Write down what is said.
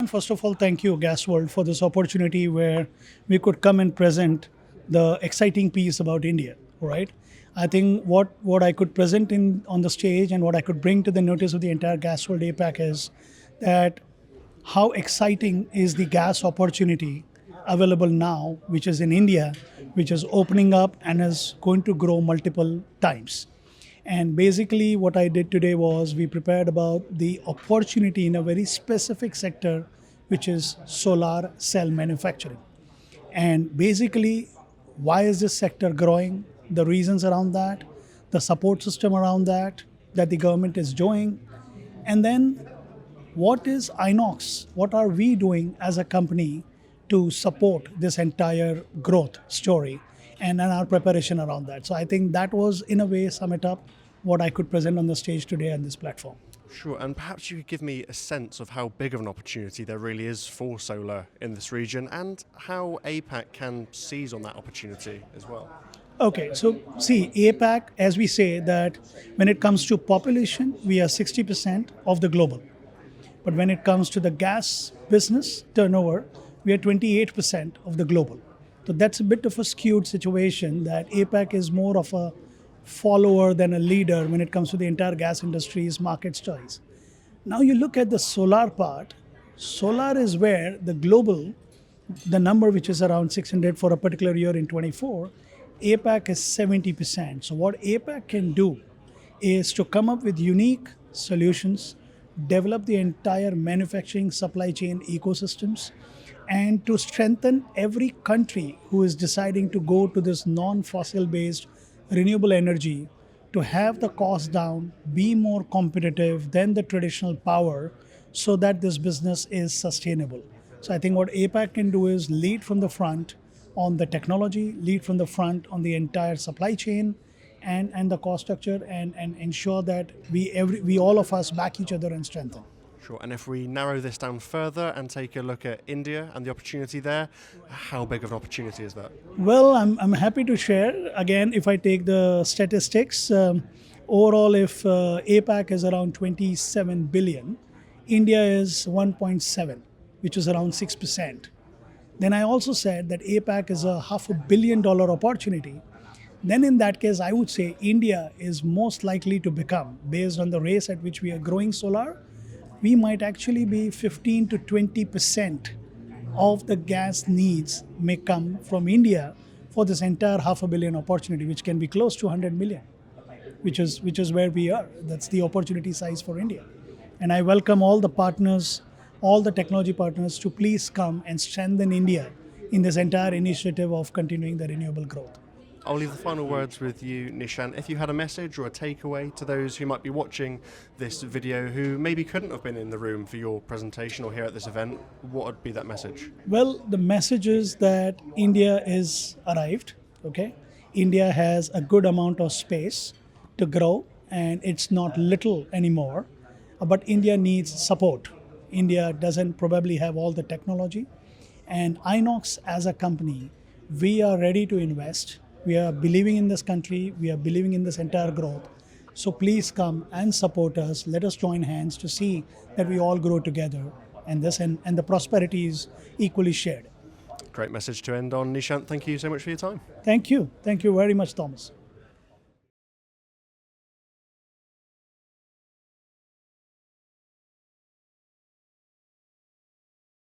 First of all, thank you, GasWorld, for this opportunity where we could come and present the exciting piece about India, right? I think what I could present in on the stage and what I could bring to the notice of the entire GasWorld APAC is that how exciting is the gas opportunity available now, which is in India, which is opening up and is going to grow multiple times. And basically, what I did today was we prepared about the opportunity in a very specific sector, which is solar cell manufacturing. And basically, why is this sector growing? The reasons around that, the support system around that the government is doing, and then what is INOX? What are we doing as a company to support this entire growth story and our preparation around that? So I think that was, in a way, sum it up what I could present on the stage today on this platform. Sure, and perhaps you could give me a sense of how big of an opportunity there really is for solar in this region and how APAC can seize on that opportunity as well. Okay, so see, APAC, as we say, that when it comes to population, we are 60% of the global. But when it comes to the gas business turnover, we are 28% of the global. So that's a bit of a skewed situation that APAC is more of a follower than a leader when it comes to the entire gas industry's market choice. Now you look at the solar part, solar is where the global, the number which is around 600 for a particular year in 24, APAC is 70%. So what APAC can do is to come up with unique solutions, develop the entire manufacturing supply chain ecosystems, and to strengthen every country who is deciding to go to this non-fossil based renewable energy to have the cost down, be more competitive than the traditional power so that this business is sustainable. So I think what APAC can do is lead from the front on the technology, lead from the front on the entire supply chain and the cost structure and ensure that we all of us back each other and strengthen. Sure, and if we narrow this down further and take a look at India and the opportunity there, how big of an opportunity is that? Well, I'm happy to share. Again, if I take the statistics, overall, if APAC is around 27 billion, India is 1.7, which is around 6%. Then I also said that APAC is a $500 million opportunity. Then in that case, I would say India is most likely to become, based on the race at which we are growing solar, we might actually be 15 to 20% of the gas needs may come from India for this entire $500 million opportunity, which can be close to 100 million, which is where we are. That's the opportunity size for India. And I welcome all the partners, all the technology partners to please come and strengthen India in this entire initiative of continuing the renewable growth. I'll leave the final words with you, Nishant. If you had a message or a takeaway to those who might be watching this video who maybe couldn't have been in the room for your presentation or here at this event, what would be that message? Well, the message is that India is arrived, okay? India has a good amount of space to grow and it's not little anymore, but India needs support. India doesn't probably have all the technology, and INOX as a company, we are ready to invest. We are believing in this country. We are believing in this entire growth. So please come and support us. Let us join hands to see that we all grow together and the prosperity is equally shared. Great message to end on, Nishant. Thank you so much for your time. Thank you. Thank you very much, Thomas.